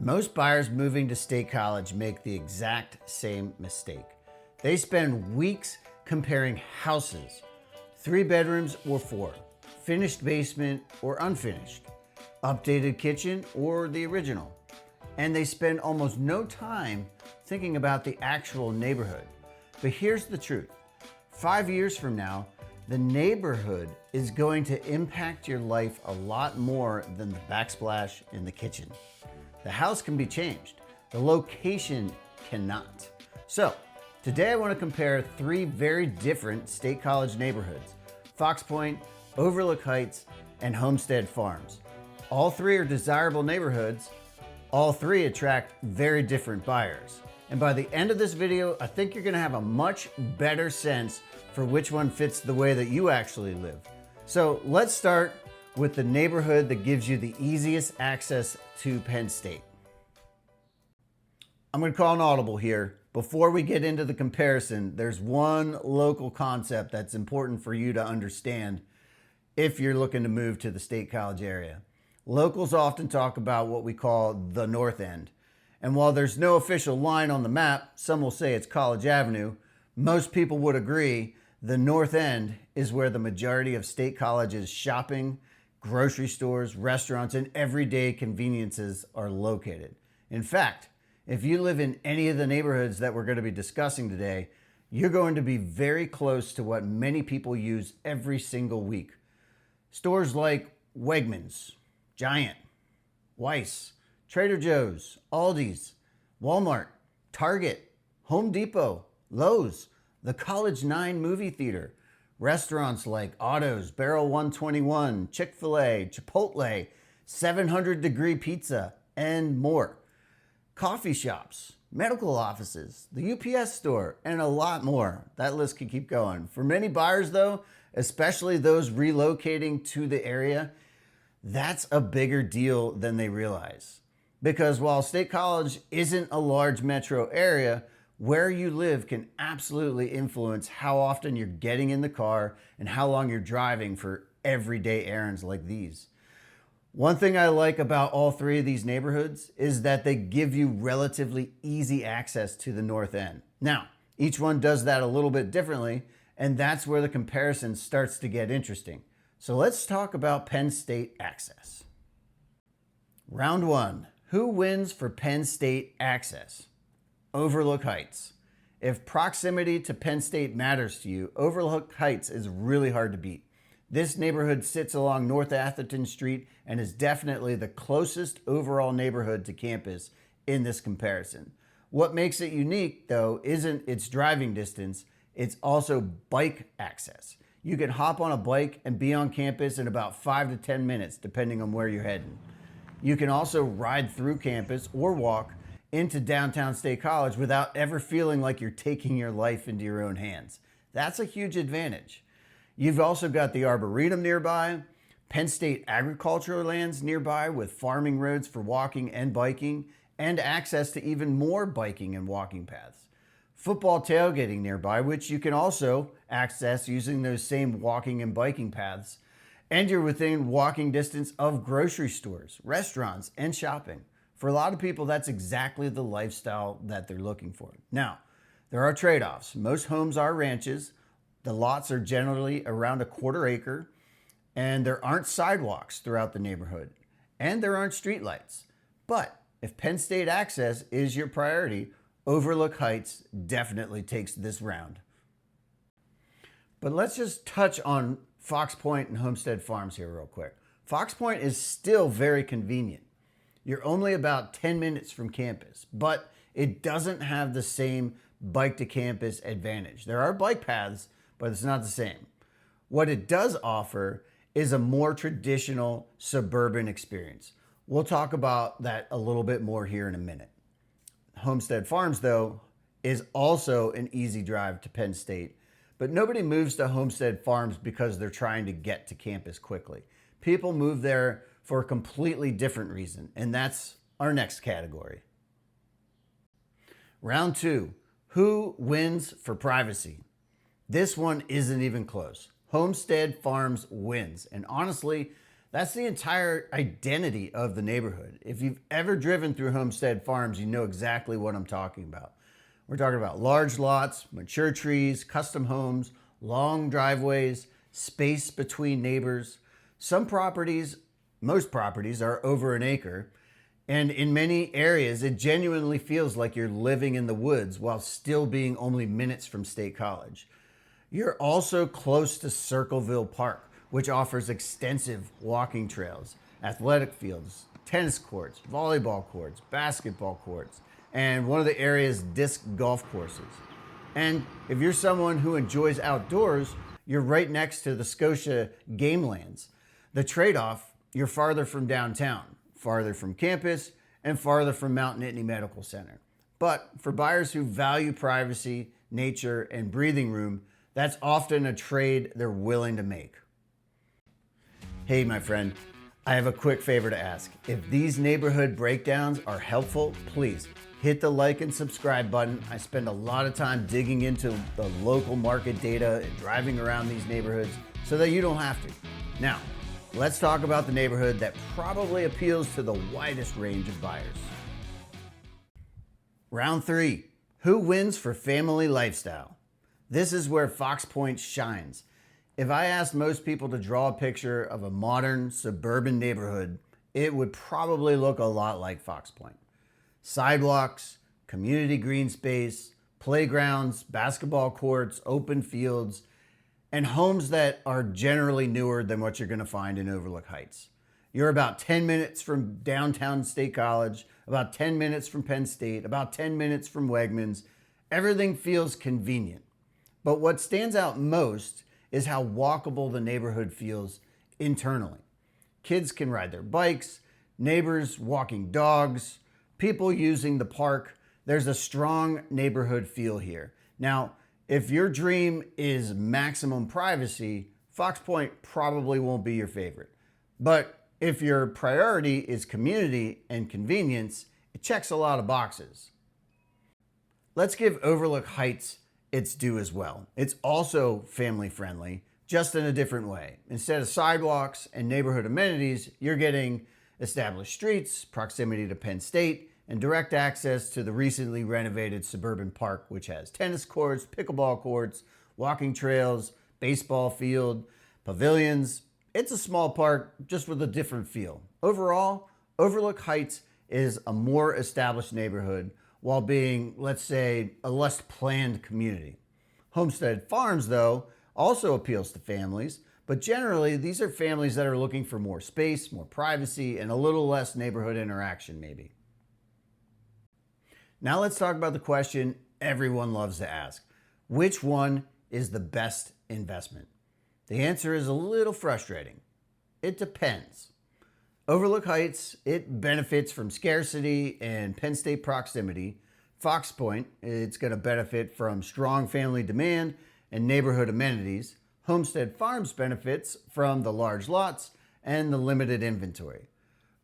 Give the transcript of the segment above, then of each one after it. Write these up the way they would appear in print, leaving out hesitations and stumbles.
Most buyers moving to State College make the exact same mistake. They spend weeks comparing houses, 3 bedrooms or 4, finished basement or unfinished, updated kitchen or the original. And they spend almost no time thinking about the actual neighborhood. But here's the truth. 5 years from now, the neighborhood is going to impact your life a lot more than the backsplash in the kitchen. The house can be changed. The location cannot. So today I want to compare 3 very different State College neighborhoods: Foxpointe, Overlook Heights, and Homestead Farms. All 3 are desirable neighborhoods. All 3 attract very different buyers. And by the end of this video, I think you're going to have a much better sense for which one fits the way that you actually live. So let's start with the neighborhood that gives you the easiest access to Penn State. I'm going to call an audible here. Before we get into the comparison, there's one local concept that's important for you to understand if you're looking to move to the State College area. Locals often talk about what we call the North End. And while there's no official line on the map, some will say it's College Avenue, most people would agree the North End is where the majority of State College's shopping, grocery stores, restaurants, and everyday conveniences are located. In fact, if you live in any of the neighborhoods that we're going to be discussing today, you're going to be very close to what many people use every single week. Stores like Wegmans, Giant, Weis, Trader Joe's, Aldi's, Walmart, Target, Home Depot, Lowe's, the College 9 movie theater, restaurants like Otto's, Barrel 121, Chick-fil-A, Chipotle, 700 Degree Pizza, and more. Coffee shops, medical offices, the UPS store, and a lot more. That list could keep going. For many buyers though, especially those relocating to the area, that's a bigger deal than they realize. Because while State College isn't a large metro area, where you live can absolutely influence how often you're getting in the car and how long you're driving for everyday errands like these. One thing I like about all 3 of these neighborhoods is that they give you relatively easy access to the North End. Now, each one does that a little bit differently, and that's where the comparison starts to get interesting. So let's talk about Penn State access. Round 1. Who wins for Penn State access? Overlook Heights. If proximity to Penn State matters to you, Overlook Heights is really hard to beat. This neighborhood sits along North Atherton Street and is definitely the closest overall neighborhood to campus in this comparison. What makes it unique, though, isn't its driving distance, it's also bike access. You can hop on a bike and be on campus in about 5 to 10 minutes, depending on where you're heading. You can also ride through campus or walk into downtown State College without ever feeling like you're taking your life into your own hands. That's a huge advantage. You've also got the Arboretum nearby, Penn State agricultural lands nearby with farming roads for walking and biking, and access to even more biking and walking paths. Football tailgating nearby, which you can also access using those same walking and biking paths. And you're within walking distance of grocery stores, restaurants, and shopping. For a lot of people, that's exactly the lifestyle that they're looking for. Now, there are trade-offs. Most homes are ranches. The lots are generally around a 1/4 acre, and there aren't sidewalks throughout the neighborhood, and there aren't streetlights. But if Penn State access is your priority, Overlook Heights definitely takes this round. But let's just touch on Foxpointe and Homestead Farms here real quick. Foxpointe is still very convenient. You're only about 10 minutes from campus, but it doesn't have the same bike to campus advantage. There are bike paths, but it's not the same. What it does offer is a more traditional suburban experience. We'll talk about that a little bit more here in a minute. Homestead Farms, though, is also an easy drive to Penn State, but nobody moves to Homestead Farms because they're trying to get to campus quickly. People move there for a completely different reason, and that's our next category. Round 2, who wins for privacy? This one isn't even close. Homestead Farms wins, and honestly, That's the entire identity of the neighborhood. If you've ever driven through Homestead Farms, you know exactly what I'm talking about. We're talking about large lots, mature trees, custom homes, long driveways, space between neighbors. Some properties, most properties, are over an acre. And in many areas, it genuinely feels like you're living in the woods while still being only minutes from State College. You're also close to Circleville Park, which offers extensive walking trails, athletic fields, tennis courts, volleyball courts, basketball courts, and one of the area's disc golf courses. And if you're someone who enjoys outdoors, you're right next to the Scotia Game Lands. The trade-off, you're farther from downtown, farther from campus, and farther from Mount Nittany Medical Center. But for buyers who value privacy, nature, and breathing room, that's often a trade they're willing to make. Hey, my friend, I have a quick favor to ask. If these neighborhood breakdowns are helpful, please hit the like and subscribe button. I spend a lot of time digging into the local market data and driving around these neighborhoods so that you don't have to. Now, let's talk about the neighborhood that probably appeals to the widest range of buyers. Round 3, who wins for family lifestyle? This is where Foxpointe shines. If I asked most people to draw a picture of a modern suburban neighborhood, it would probably look a lot like Foxpointe. Sidewalks, community green space, playgrounds, basketball courts, open fields, and homes that are generally newer than what you're going to find in Overlook Heights. You're about 10 minutes from downtown State College, about 10 minutes from Penn State, about 10 minutes from Wegmans. Everything feels convenient. But what stands out most is how walkable the neighborhood feels internally. Kids can ride their bikes, neighbors walking dogs, people using the park. There's a strong neighborhood feel here. Now, if your dream is maximum privacy, Foxpointe probably won't be your favorite. But if your priority is community and convenience, it checks a lot of boxes. Let's give Overlook Heights its due as well. It's also family friendly, just in a different way. Instead of sidewalks and neighborhood amenities, you're getting established streets, proximity to Penn State, and direct access to the recently renovated suburban park, which has tennis courts, pickleball courts, walking trails, baseball field, pavilions. It's a small park, just with a different feel. Overall, Overlook Heights is a more established neighborhood while being, let's say, a less planned community. Homestead Farms, though, also appeals to families, but generally these are families that are looking for more space, more privacy, and a little less neighborhood interaction maybe. Now let's talk about the question everyone loves to ask. Which one is the best investment? The answer is a little frustrating. It depends. Overlook Heights, it benefits from scarcity and Penn State proximity. Foxpointe, it's going to benefit from strong family demand and neighborhood amenities. Homestead Farms benefits from the large lots and the limited inventory.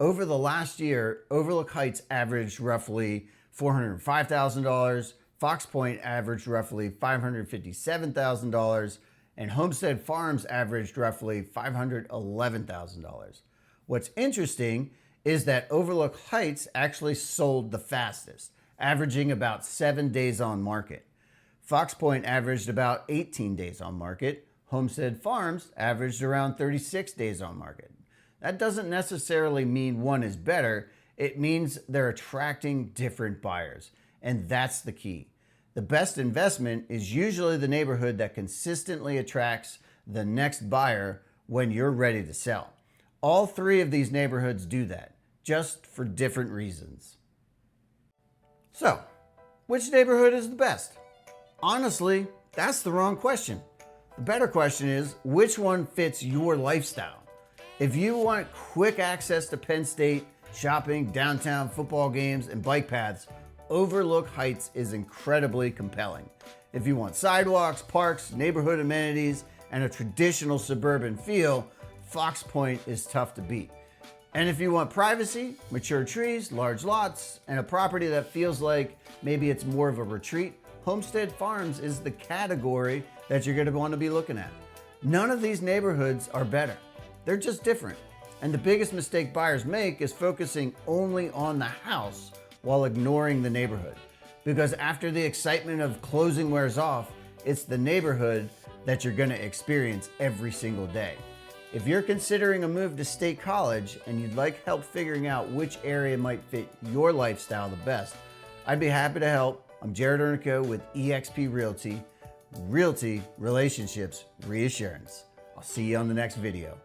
Over the last year, Overlook Heights averaged roughly $405,000, Foxpointe averaged roughly $557,000, and Homestead Farms averaged roughly $511,000. What's interesting is that Overlook Heights actually sold the fastest, averaging about 7 days on market. Foxpointe averaged about 18 days on market. Homestead Farms averaged around 36 days on market. That doesn't necessarily mean one is better. It means they're attracting different buyers, and that's the key. The best investment is usually the neighborhood that consistently attracts the next buyer when you're ready to sell. All three of these neighborhoods do that, just for different reasons. So, which neighborhood is the best? Honestly, that's the wrong question. The better question is, which one fits your lifestyle? If you want quick access to Penn State, shopping, downtown football games, and bike paths, Overlook Heights is incredibly compelling. If you want sidewalks, parks, neighborhood amenities, and a traditional suburban feel, Foxpointe is tough to beat. And if you want privacy, mature trees, large lots, and a property that feels like maybe it's more of a retreat, Homestead Farms is the category that you're going to want to be looking at. None of these neighborhoods are better. They're just different. And the biggest mistake buyers make is focusing only on the house while ignoring the neighborhood. Because after the excitement of closing wears off, it's the neighborhood that you're gonna experience every single day. If you're considering a move to State College and you'd like help figuring out which area might fit your lifestyle the best, I'd be happy to help. I'm Jared Ernico with eXp Realty, Relationships, Reassurance. I'll see you on the next video.